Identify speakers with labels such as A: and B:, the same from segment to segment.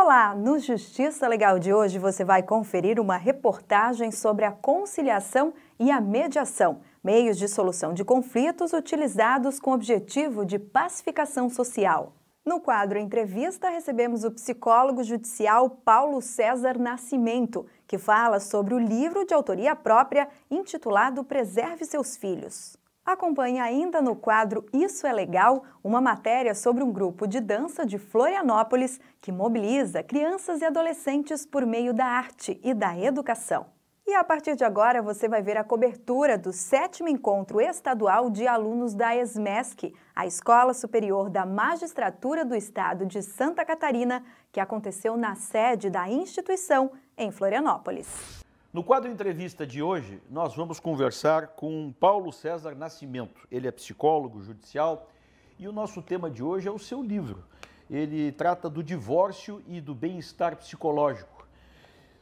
A: Olá! No Justiça Legal de hoje você vai conferir uma reportagem sobre a conciliação e a mediação, meios de solução de conflitos utilizados com o objetivo de pacificação social. No quadro Entrevista, recebemos o psicólogo judicial Paulo César Nascimento, que fala sobre o livro de autoria própria intitulado Preserve Seus Filhos. Acompanhe ainda no quadro Isso é Legal, uma matéria sobre um grupo de dança de Florianópolis que mobiliza crianças e adolescentes por meio da arte e da educação. E a partir de agora você vai ver a cobertura do 7º Encontro Estadual de Alunos da ESMESC, a Escola Superior da Magistratura do Estado de Santa Catarina, que aconteceu na sede da instituição em Florianópolis.
B: No quadro Entrevista de hoje, nós vamos conversar com Paulo César Nascimento. Ele é psicólogo judicial e o nosso tema de hoje é o seu livro. Ele trata do divórcio e do bem-estar psicológico.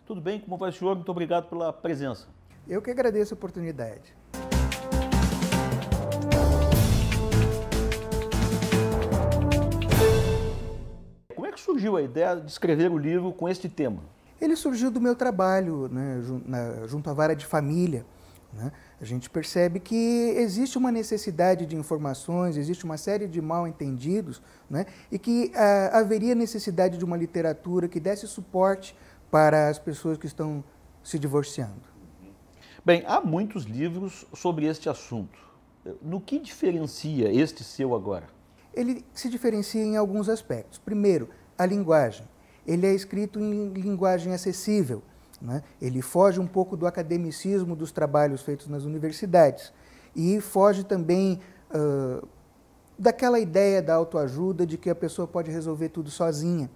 B: Tudo bem? Como vai o senhor? Muito obrigado pela presença.
C: Eu que agradeço a oportunidade.
B: Como é que surgiu a ideia de escrever o livro com este tema?
C: Ele surgiu do meu trabalho, né, junto à vara de família. Né? A gente percebe que existe uma necessidade de informações, existe uma série de mal-entendidos, né, e que haveria necessidade de uma literatura que desse suporte para as pessoas que estão se divorciando.
B: Bem, há muitos livros sobre este assunto. No que diferencia este seu agora?
C: Ele se diferencia em alguns aspectos. Primeiro, a linguagem. Ele é escrito em linguagem acessível, né? Ele foge um pouco do academicismo dos trabalhos feitos nas universidades e foge também daquela ideia da autoajuda de que a pessoa pode resolver tudo sozinha.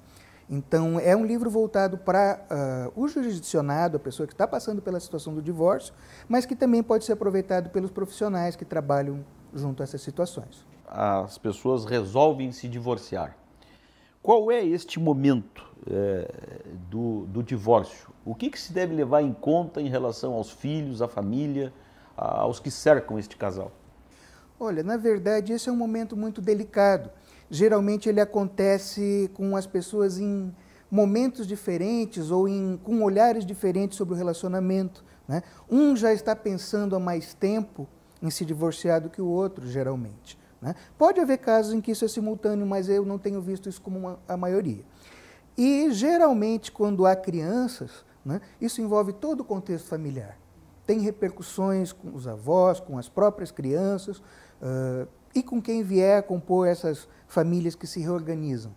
C: Então, é um livro voltado para o jurisdicionado, a pessoa que está passando pela situação do divórcio, mas que também pode ser aproveitado pelos profissionais que trabalham junto a essas situações.
B: As pessoas resolvem se divorciar. Qual é este momento do divórcio? O que se deve levar em conta em relação aos filhos, à família, aos que cercam este casal?
C: Olha, na verdade, esse é um momento muito delicado. Geralmente ele acontece com as pessoas em momentos diferentes ou com olhares diferentes sobre o relacionamento, né? Um já está pensando há mais tempo em se divorciar do que o outro, geralmente. Né? Pode haver casos em que isso é simultâneo, mas eu não tenho visto isso como a maioria. E, geralmente, quando há crianças, né, isso envolve todo o contexto familiar. Tem repercussões com os avós, com as próprias crianças e com quem vier a compor essas famílias que se reorganizam.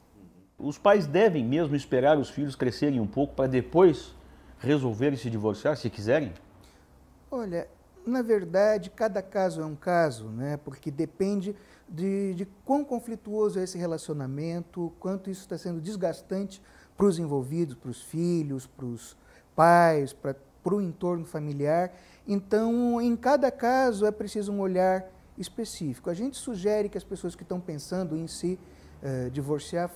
B: Os pais devem mesmo esperar os filhos crescerem um pouco para depois resolverem se divorciar, se quiserem?
C: Olha, na verdade, cada caso é um caso, né? Porque depende de quão conflituoso é esse relacionamento, quanto isso está sendo desgastante para os envolvidos, para os filhos, para os pais, para o entorno familiar. Então, em cada caso é preciso um olhar específico. A gente sugere que as pessoas que estão pensando em se divorciar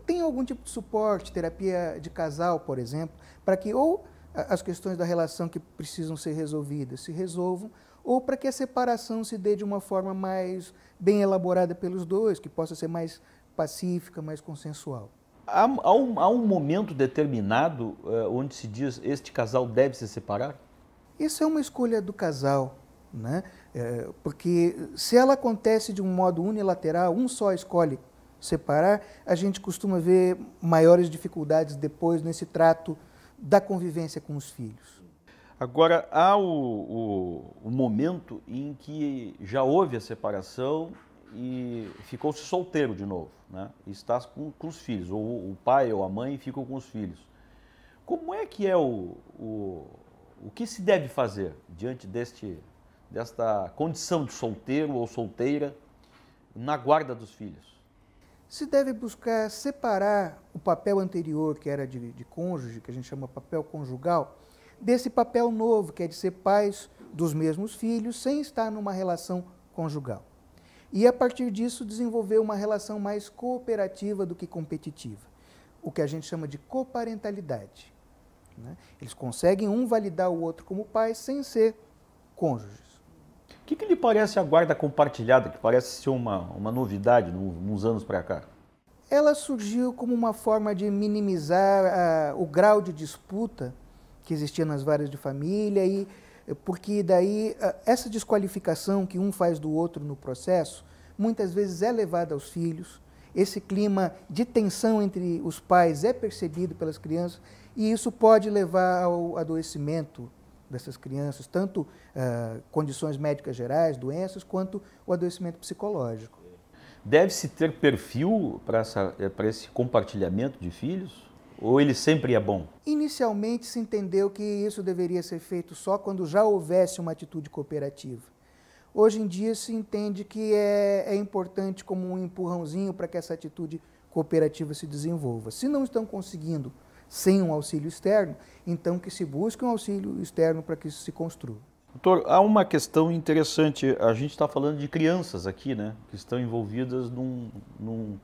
C: tenham algum tipo de suporte, terapia de casal, por exemplo, para que ou as questões da relação que precisam ser resolvidas se resolvam, ou para que a separação se dê de uma forma mais bem elaborada pelos dois, que possa ser mais pacífica, mais consensual.
B: Há um momento determinado onde se diz este casal deve se separar?
C: Isso é uma escolha do casal, né? Porque se ela acontece de um modo unilateral, um só escolhe separar, a gente costuma ver maiores dificuldades depois nesse trato da convivência com os filhos.
B: Agora, há o momento em que já houve a separação e ficou-se solteiro de novo, né? E está com os filhos, ou o pai ou a mãe ficam com os filhos. Como é que é o que se deve fazer diante desta condição de solteiro ou solteira na guarda dos filhos?
C: Se deve buscar separar o papel anterior, que era de cônjuge, que a gente chama papel conjugal, desse papel novo, que é de ser pais dos mesmos filhos, sem estar numa relação conjugal. E, a partir disso, desenvolver uma relação mais cooperativa do que competitiva, o que a gente chama de coparentalidade. Né? Eles conseguem um validar o outro como pai sem ser cônjuges.
B: O que lhe parece a guarda compartilhada, que parece ser uma novidade nos anos para cá?
C: Ela surgiu como uma forma de minimizar o grau de disputa que existia nas varas de família, e porque daí essa desqualificação que um faz do outro no processo, muitas vezes é levada aos filhos. Esse clima de tensão entre os pais é percebido pelas crianças, e isso pode levar ao adoecimento dessas crianças, tanto condições médicas gerais, doenças, quanto o adoecimento psicológico.
B: Deve-se ter perfil para esse compartilhamento de filhos? Ou ele sempre é bom?
C: Inicialmente se entendeu que isso deveria ser feito só quando já houvesse uma atitude cooperativa. Hoje em dia se entende que é importante como um empurrãozinho para que essa atitude cooperativa se desenvolva. Se não estão conseguindo sem um auxílio externo, então que se busque um auxílio externo para que isso se construa.
B: Doutor, há uma questão interessante. A gente está falando de crianças aqui, né, que estão envolvidas num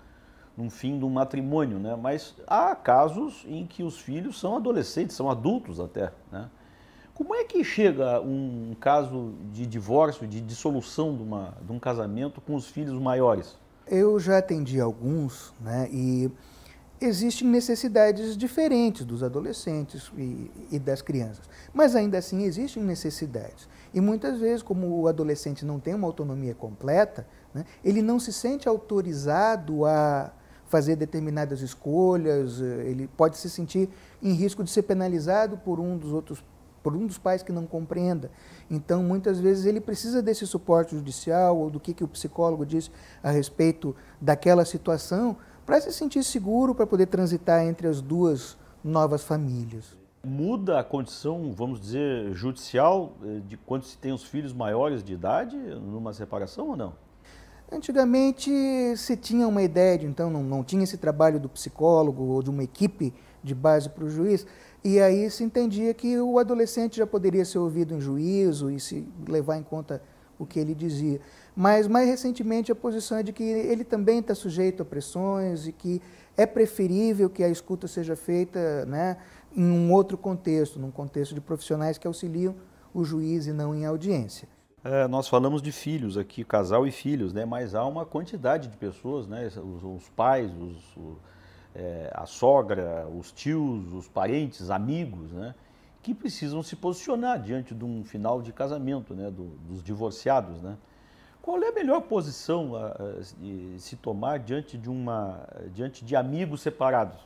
B: fim de um matrimônio, né? Mas há casos em que os filhos são adolescentes, são adultos até, né? Como é que chega um caso de divórcio, de dissolução de um casamento com os filhos maiores?
C: Eu já atendi alguns, né, e existem necessidades diferentes dos adolescentes e das crianças, mas ainda assim existem necessidades. E muitas vezes, como o adolescente não tem uma autonomia completa, né, ele não se sente autorizado a fazer determinadas escolhas, ele pode se sentir em risco de ser penalizado por um dos pais que não compreenda. Então, muitas vezes, ele precisa desse suporte judicial ou do que o psicólogo diz a respeito daquela situação para se sentir seguro, para poder transitar entre as duas novas famílias.
B: Muda a condição, vamos dizer, judicial de quando se tem os filhos maiores de idade numa separação ou não?
C: Antigamente se tinha uma ideia de, então não tinha esse trabalho do psicólogo ou de uma equipe de base para o juiz, e aí se entendia que o adolescente já poderia ser ouvido em juízo e se levar em conta o que ele dizia. Mas mais recentemente a posição é de que ele também está sujeito a pressões e que é preferível que a escuta seja feita, né, em um outro contexto, num contexto de profissionais que auxiliam o juiz e não em audiência.
B: Nós falamos de filhos aqui, casal e filhos, né? Mas há uma quantidade de pessoas, né? Os pais, a sogra, os tios, os parentes, amigos, né? Que precisam se posicionar diante de um final de casamento, né? Dos divorciados, né? Qual é a melhor posição a se tomar diante de amigos separados?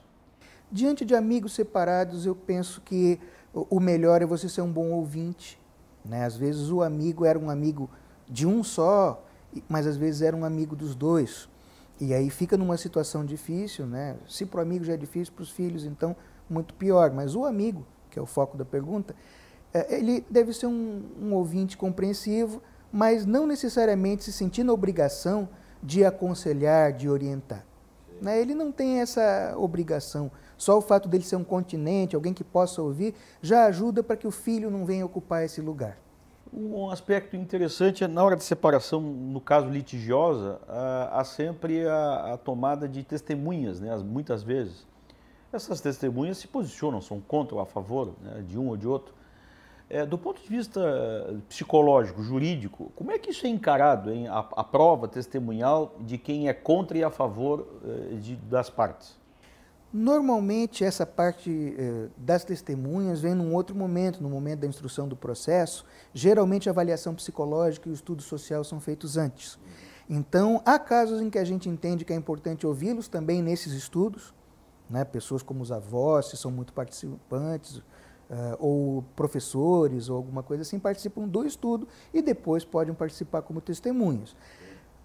C: Diante de amigos separados, eu penso que o melhor é você ser um bom ouvinte, né? Às vezes o amigo era um amigo de um só, mas às vezes era um amigo dos dois. E aí fica numa situação difícil, né? Se para o amigo já é difícil, para os filhos, então, muito pior. Mas o amigo, que é o foco da pergunta, ele deve ser um ouvinte compreensivo, mas não necessariamente se sentir na obrigação de aconselhar, de orientar. Né? Ele não tem essa obrigação. Só o fato dele ser um continente, alguém que possa ouvir, já ajuda para que o filho não venha ocupar esse lugar.
B: Um aspecto interessante é, na hora de separação, no caso litigiosa, há sempre a tomada de testemunhas, né? Muitas vezes. Essas testemunhas se posicionam, são contra ou a favor, né, de um ou de outro. Do ponto de vista psicológico, jurídico, como é que isso é encarado, hein? A prova testemunhal de quem é contra e a favor das partes?
C: Normalmente, essa parte das testemunhas vem num outro momento, no momento da instrução do processo. Geralmente, a avaliação psicológica e o estudo social são feitos antes. Então, há casos em que a gente entende que é importante ouvi-los também nesses estudos, né? Pessoas como os avós, se são muito participantes, ou professores, ou alguma coisa assim, participam do estudo e depois podem participar como testemunhas.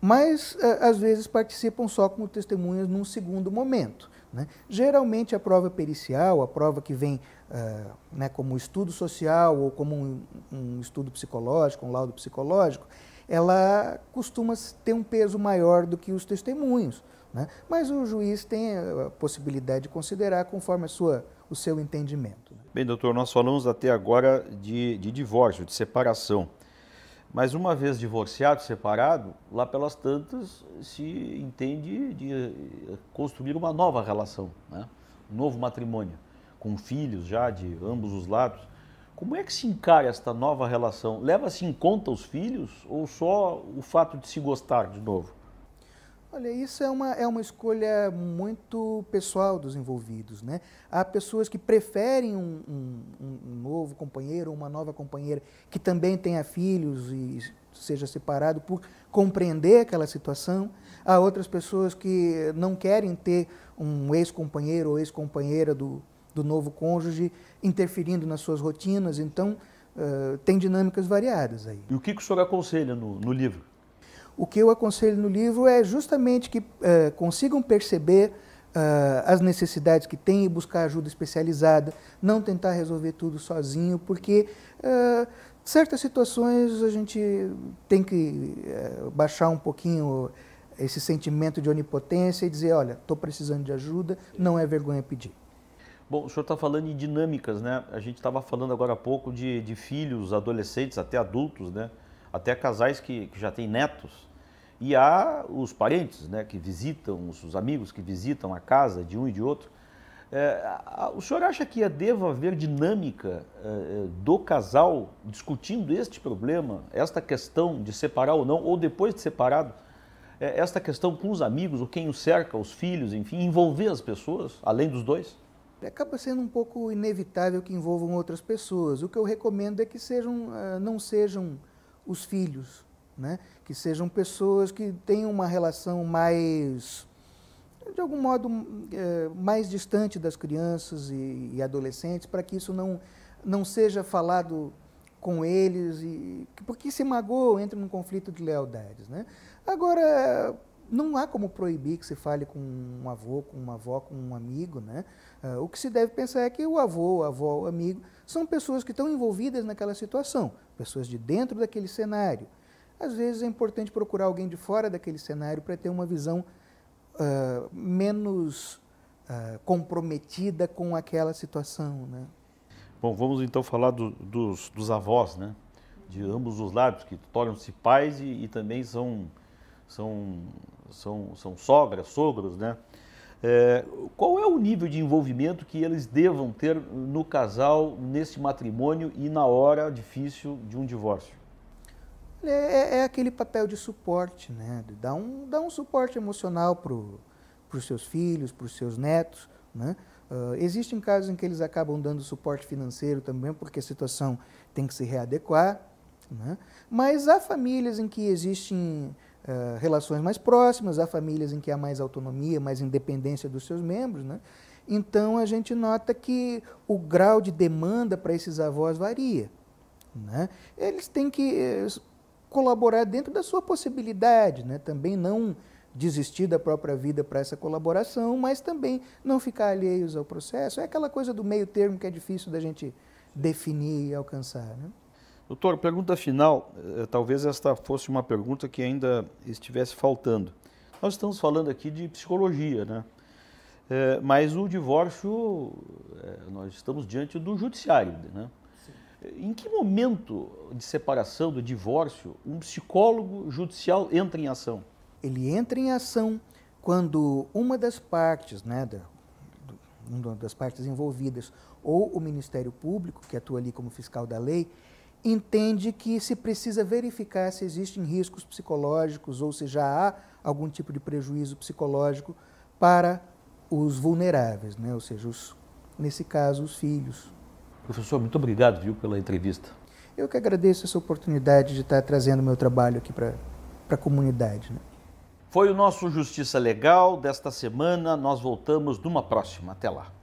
C: Mas, às vezes, participam só como testemunhas num segundo momento. Né? Geralmente, a prova pericial, a prova que vem né, como estudo social ou como um estudo psicológico, um laudo psicológico, ela costuma ter um peso maior do que os testemunhos. Né? Mas o juiz tem a possibilidade de considerar conforme o seu entendimento.
B: Bem, doutor, nós falamos até agora de divórcio, de separação. Mas uma vez divorciado, separado, lá pelas tantas se entende de construir uma nova relação, né? Um novo matrimônio, com filhos já de ambos os lados. Como é que se encara esta nova relação? Leva-se em conta os filhos ou só o fato de se gostar de novo?
C: Olha, isso é uma escolha muito pessoal dos envolvidos, né? Há pessoas que preferem um novo companheiro, uma nova companheira que também tenha filhos e seja separado por compreender aquela situação. Há outras pessoas que não querem ter um ex-companheiro ou ex-companheira do novo cônjuge interferindo nas suas rotinas, então tem dinâmicas variadas aí.
B: E o que o senhor aconselha no livro?
C: O que eu aconselho no livro é justamente que consigam perceber as necessidades que têm e buscar ajuda especializada, não tentar resolver tudo sozinho, porque certas situações a gente tem que baixar um pouquinho esse sentimento de onipotência e dizer, olha, estou precisando de ajuda, não é vergonha pedir.
B: Bom, o senhor está falando em dinâmicas, né? A gente estava falando agora há pouco de filhos, adolescentes, até adultos, né? Até casais que já têm netos. E há os parentes, né, que visitam, os amigos que visitam a casa de um e de outro. O senhor acha que deva haver dinâmica do casal discutindo este problema, esta questão de separar ou não, ou depois de separado, esta questão com os amigos, ou quem o cerca, os filhos, enfim, envolver as pessoas, além dos dois?
C: Acaba sendo um pouco inevitável que envolvam outras pessoas. O que eu recomendo é que não sejam os filhos, né? Que sejam pessoas que tenham uma relação mais, de algum modo, mais distante das crianças e adolescentes, para que isso não seja falado com eles, porque se magoam, entra num conflito de lealdades, né? Agora, não há como proibir que se fale com um avô, com uma avó, com um amigo, né? O que se deve pensar é que o avô, a avó, o amigo, são pessoas que estão envolvidas naquela situação, pessoas de dentro daquele cenário. Às vezes é importante procurar alguém de fora daquele cenário para ter uma visão menos comprometida com aquela situação, né?
B: Bom, vamos então falar dos avós, né? De ambos os lados, que tornam-se pais e também são sogras, sogros, né? Qual é o nível de envolvimento que eles devam ter no casal, nesse matrimônio e na hora difícil de um divórcio?
C: É aquele papel de suporte, né? Dá um suporte emocional para os seus filhos, para os seus netos, né? Existem casos em que eles acabam dando suporte financeiro também, porque a situação tem que se readequar, né? Mas há famílias em que existem relações mais próximas, há famílias em que há mais autonomia, mais independência dos seus membros, né? Então a gente nota que o grau de demanda para esses avós varia, né? Eles têm que colaborar dentro da sua possibilidade, né? Também não desistir da própria vida para essa colaboração, mas também não ficar alheios ao processo. É aquela coisa do meio termo que é difícil da gente definir e alcançar, né?
B: Doutor, pergunta final, talvez esta fosse uma pergunta que ainda estivesse faltando. Nós estamos falando aqui de psicologia, né? Mas o divórcio, nós estamos diante do judiciário, né? Em que momento de separação, do divórcio, um psicólogo judicial entra em ação?
C: Ele entra em ação quando uma das partes, né, uma das partes envolvidas, ou o Ministério Público, que atua ali como fiscal da lei, entende que se precisa verificar se existem riscos psicológicos ou se já há algum tipo de prejuízo psicológico para os vulneráveis, né, ou seja, nesse caso, os filhos.
B: Professor, muito obrigado, viu, pela entrevista.
C: Eu que agradeço essa oportunidade de estar trazendo meu trabalho aqui para a comunidade, né?
B: Foi o nosso Justiça Legal desta semana. Nós voltamos numa próxima. Até lá.